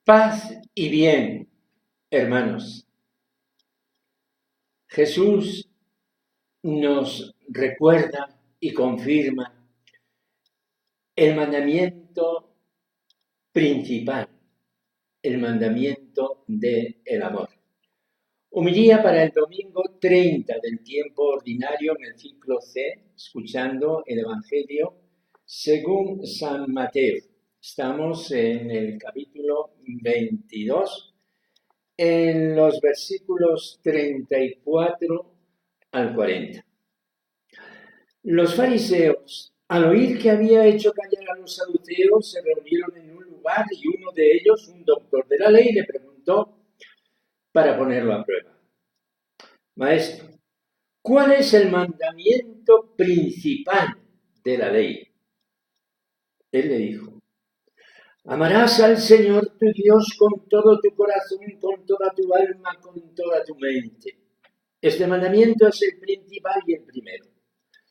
Paz y bien, hermanos. Jesús nos recuerda y confirma el mandamiento principal, el mandamiento del amor. Homilía para el domingo 30 del tiempo ordinario en el ciclo C, escuchando el Evangelio según San Mateo. Estamos en el capítulo 22, en los versículos 34 al 40. Los fariseos, al oír que había hecho callar a los saduceos, se reunieron en un lugar y uno de ellos, un doctor de la ley, le preguntó para ponerlo a prueba: Maestro, ¿cuál es el mandamiento principal de la ley? Él le dijo: amarás al Señor tu Dios con todo tu corazón, con toda tu alma, con toda tu mente. Este mandamiento es el principal y el primero.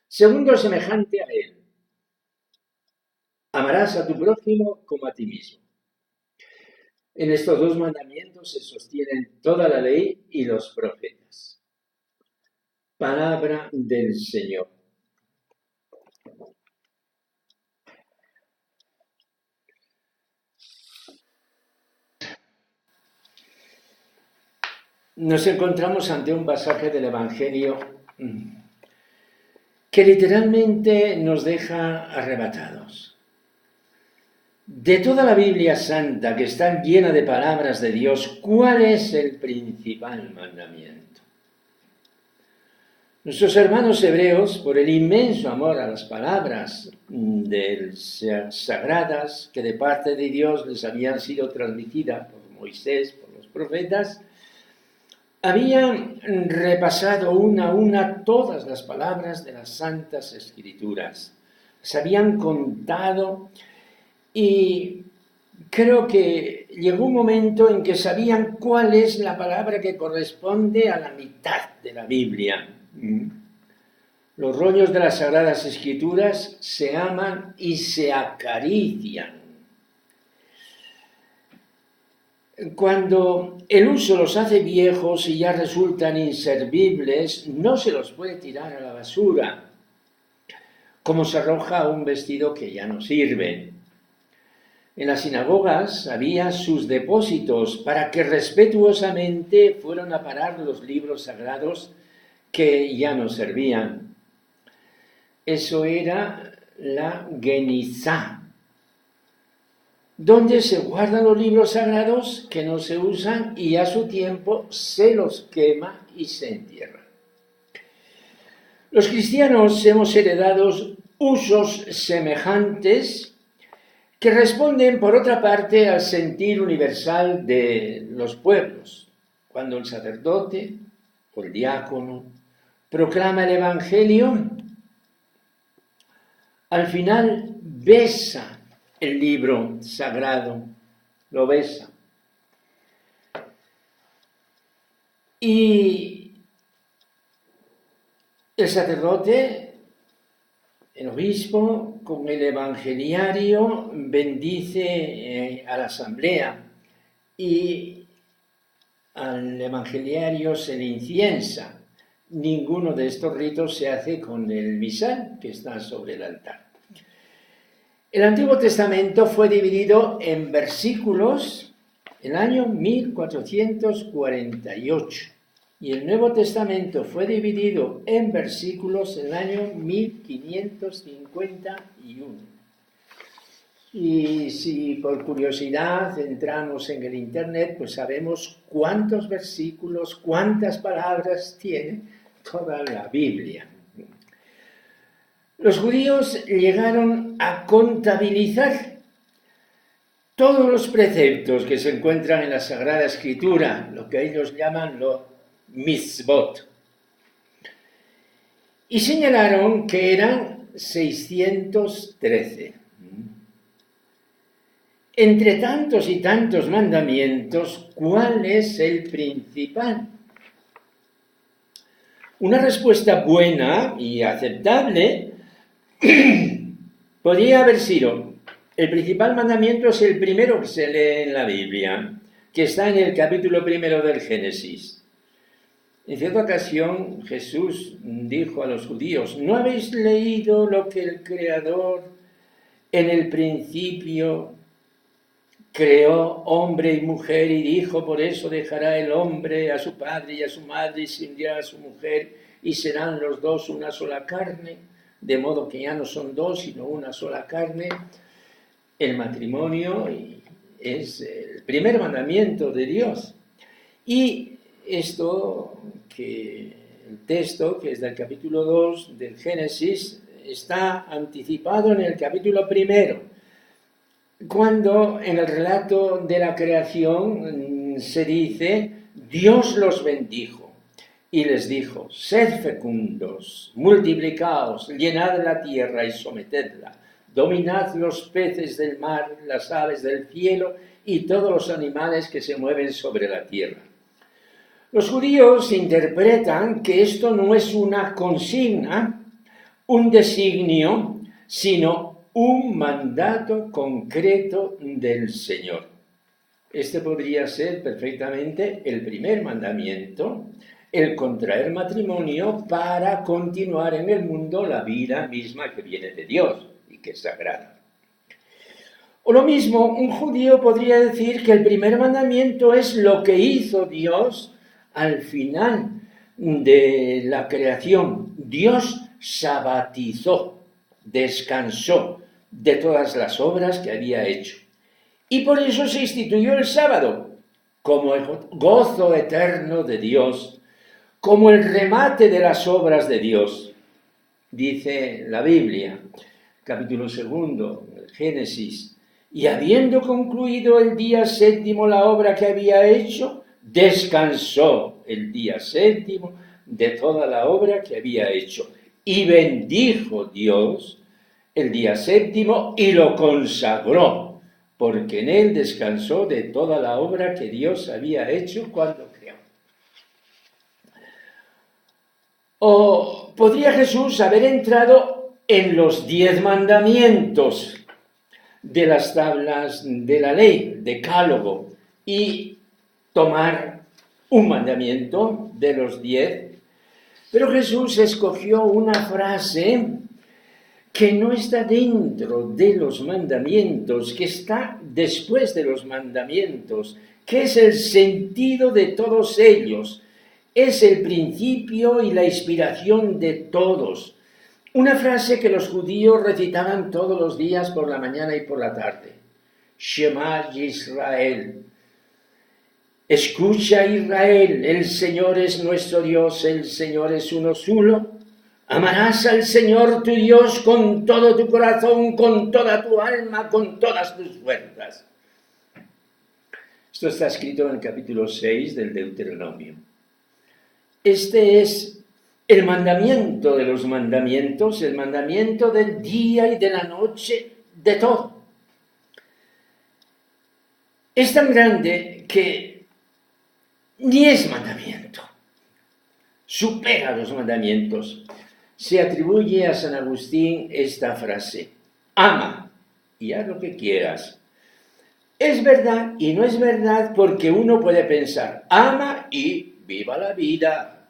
Segundo, semejante a él: amarás a tu prójimo como a ti mismo. En estos dos mandamientos se sostienen toda la ley y los profetas. Palabra del Señor. Nos encontramos ante un pasaje del Evangelio que literalmente nos deja arrebatados. De toda la Biblia Santa, que está llena de palabras de Dios, ¿cuál es el principal mandamiento? Nuestros hermanos hebreos, por el inmenso amor a las palabras sagradas que de parte de Dios les habían sido transmitidas por Moisés, por los profetas, habían repasado una a una todas las palabras de las Santas Escrituras. Se habían contado y creo que llegó un momento en que sabían cuál es la palabra que corresponde a la mitad de la Biblia. Los rollos de las Sagradas Escrituras se aman y se acarician. Cuando el uso los hace viejos y ya resultan inservibles, no se los puede tirar a la basura, como se arroja un vestido que ya no sirve. En las sinagogas había sus depósitos para que respetuosamente fueran a parar los libros sagrados que ya no servían. Eso era la Genizá, donde se guardan los libros sagrados que no se usan y a su tiempo se los quema y se entierra. Los cristianos hemos heredado usos semejantes que responden, por otra parte, al sentir universal de los pueblos. Cuando el sacerdote o el diácono proclama el Evangelio, al final besa el libro sagrado, lo besa. Y el sacerdote, el obispo, con el evangeliario, bendice a la asamblea y al evangeliario se le inciensa. Ninguno de estos ritos se hace con el misal que está sobre el altar. El Antiguo Testamento fue dividido en versículos en el año 1448 y el Nuevo Testamento fue dividido en versículos en el año 1551. Y si por curiosidad entramos en el Internet, pues sabemos cuántos versículos, cuántas palabras tiene toda la Biblia. Los judíos llegaron a contabilizar todos los preceptos que se encuentran en la Sagrada Escritura, lo que ellos llaman los mitzvot, y señalaron que eran 613. Entre tantos y tantos mandamientos, ¿cuál es el principal? Una respuesta buena y aceptable podría haber sido: El principal mandamiento es el primero que se lee en la Biblia, que está en el capítulo primero del Génesis. En cierta ocasión Jesús dijo a los judíos: ¿no habéis leído lo que el Creador en el principio creó hombre y mujer y dijo: por eso dejará el hombre a su padre y a su madre y se unirá a su mujer y serán los dos una sola carne? De modo que ya no son dos sino una sola carne. El matrimonio es el primer mandamiento de Dios. Y esto, que el texto, que es del capítulo 2 del Génesis, está anticipado en el capítulo 1, cuando en el relato de la creación se dice: Dios los bendijo y les dijo: sed fecundos, multiplicaos, llenad la tierra y sometedla, dominad los peces del mar, las aves del cielo y todos los animales que se mueven sobre la tierra. Los judíos interpretan que esto no es una consigna, un designio, sino un mandato concreto del Señor. Este podría ser perfectamente el primer mandamiento, el contraer matrimonio para continuar en el mundo la vida misma que viene de Dios y que es sagrada. O lo mismo, un judío podría decir que el primer mandamiento es lo que hizo Dios al final de la creación. Dios sabatizó, descansó de todas las obras que había hecho. Y por eso se instituyó el sábado como el gozo eterno de Dios, como el remate de las obras de Dios. Dice la Biblia, capítulo 2, Génesis: y habiendo concluido el día séptimo la obra que había hecho, descansó el día séptimo de toda la obra que había hecho. Y bendijo Dios el día séptimo y lo consagró, porque en él descansó de toda la obra que Dios había hecho cuando creó. O podría Jesús haber entrado en los 10 mandamientos de las tablas de la ley, decálogo, y tomar un mandamiento de los 10. Pero Jesús escogió una frase que no está dentro de los mandamientos, que está después de los mandamientos, que es el sentido de todos ellos, es el principio y la inspiración de todos. Una frase que los judíos recitaban todos los días por la mañana y por la tarde: Shema Yisrael. Escucha, Israel, el Señor es nuestro Dios, el Señor es uno solo. Amarás al Señor tu Dios con todo tu corazón, con toda tu alma, con todas tus fuerzas. Esto está escrito en el capítulo 6 del Deuteronomio. Este es el mandamiento de los mandamientos, el mandamiento del día y de la noche, de todo. Es tan grande que ni es mandamiento, supera los mandamientos. Se atribuye a San Agustín esta frase: ama y haz lo que quieras. Es verdad y no es verdad, porque uno puede pensar: ama y viva la vida,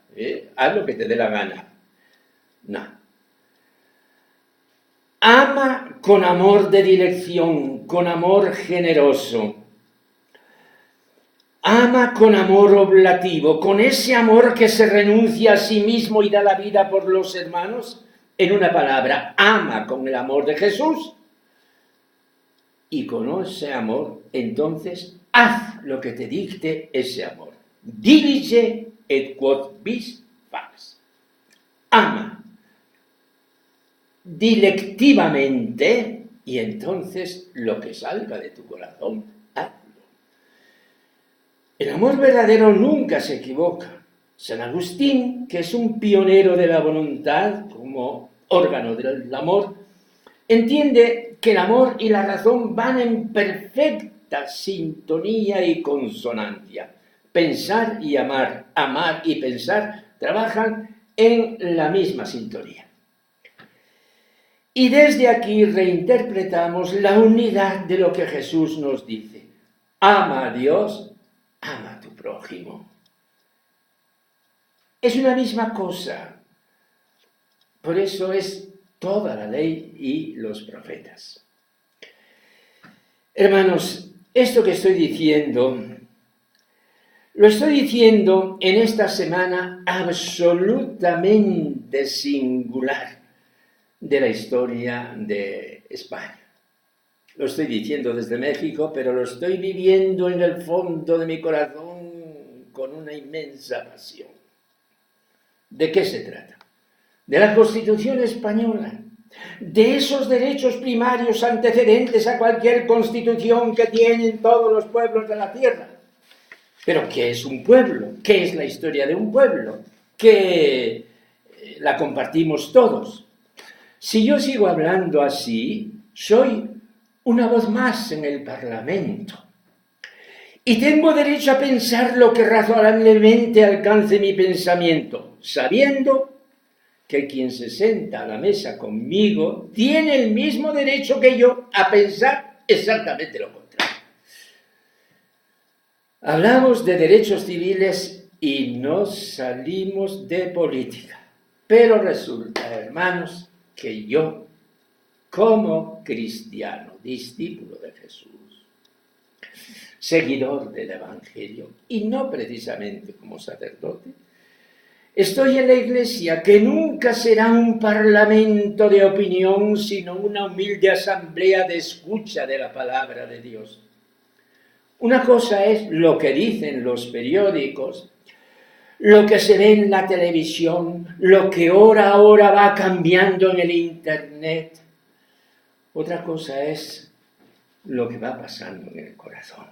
haz lo que te dé la gana. No. Ama con amor de dirección, con amor generoso. Ama con amor oblativo, con ese amor que se renuncia a sí mismo y da la vida por los hermanos. En una palabra, ama con el amor de Jesús. Y con ese amor, entonces, haz lo que te dicte ese amor. Dilige et quod vis fac. Ama dilectivamente y entonces lo que salga de tu corazón, hazlo. El amor verdadero nunca se equivoca. San Agustín, que es un pionero de la voluntad como órgano del amor, entiende que el amor y la razón van en perfecta sintonía y consonancia. Pensar y amar, amar y pensar trabajan en la misma sintonía. Y desde aquí reinterpretamos la unidad de lo que Jesús nos dice. Ama a Dios, ama a tu prójimo. Es una misma cosa. Por eso es toda la ley y los profetas. Hermanos, esto que estoy diciendo, lo estoy diciendo en esta semana absolutamente singular de la historia de España. Lo estoy diciendo desde México, pero lo estoy viviendo en el fondo de mi corazón con una inmensa pasión. ¿De qué se trata? De la Constitución española, de esos derechos primarios antecedentes a cualquier constitución que tienen todos los pueblos de la tierra. Pero ¿qué es un pueblo? ¿Qué es la historia de un pueblo? Que la compartimos todos. Si yo sigo hablando así, soy una voz más en el Parlamento. Y tengo derecho a pensar lo que razonablemente alcance mi pensamiento, sabiendo que quien se sienta a la mesa conmigo tiene el mismo derecho que yo a pensar exactamente lo contrario. Hablamos de derechos civiles y no salimos de política. Pero resulta, hermanos, que yo, como cristiano, discípulo de Jesús, seguidor del Evangelio, y no precisamente como sacerdote, estoy en la Iglesia, que nunca será un parlamento de opinión, sino una humilde asamblea de escucha de la palabra de Dios. Una cosa es lo que dicen los periódicos, lo que se ve en la televisión, lo que hora a hora va cambiando en el Internet. Otra cosa es lo que va pasando en el corazón.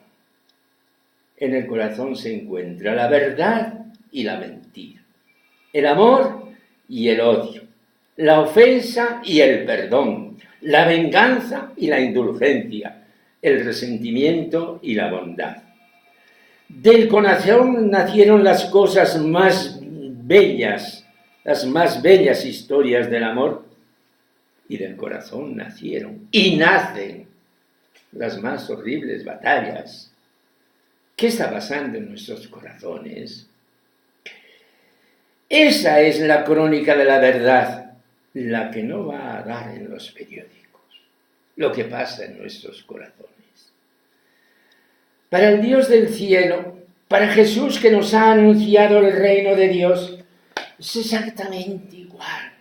En el corazón se encuentra la verdad y la mentira, el amor y el odio, la ofensa y el perdón, la venganza y la indulgencia, el resentimiento y la bondad. Del corazón nacieron las cosas más bellas, las más bellas historias del amor, y del corazón nacieron y nacen las más horribles batallas. ¿Qué está pasando en nuestros corazones? Esa es la crónica de la verdad, la que no va a dar en los periódicos, lo que pasa en nuestros corazones. Para el Dios del cielo, para Jesús que nos ha anunciado el reino de Dios, es exactamente igual.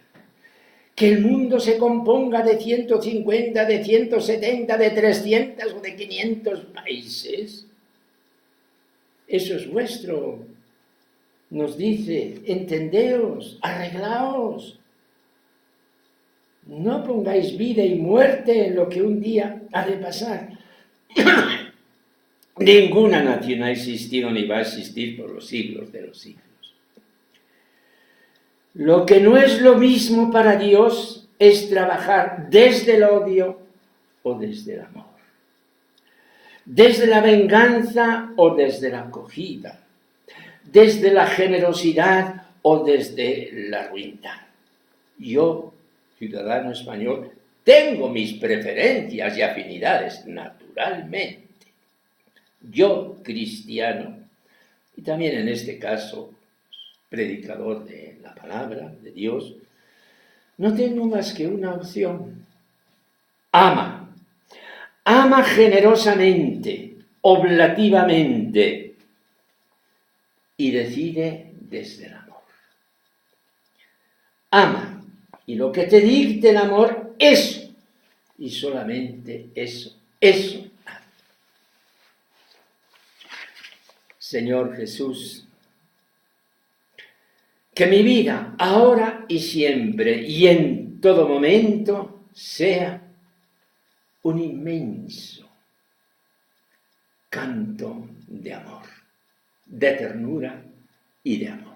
Que el mundo se componga de 150, de 170, de 300 o de 500 países. Eso es vuestro. Nos dice, entendeos, arreglaos. No pongáis vida y muerte en lo que un día ha de pasar. Ninguna nación ha existido ni va a existir por los siglos de los siglos. Lo que no es lo mismo para Dios es trabajar desde el odio o desde el amor, desde la venganza o desde la acogida, desde la generosidad o desde la ruindad. Yo, ciudadano español, tengo mis preferencias y afinidades, naturalmente. Yo, cristiano, y también en este caso, predicador de la palabra de Dios, no tengo más que una opción. Ama. Ama generosamente, oblativamente, y decide desde el amor. Ama. Y lo que te dicte el amor, eso. Y solamente eso. Eso. Señor Jesús, que mi vida, ahora y siempre, y en todo momento, sea un inmenso canto de amor, de ternura y de amor.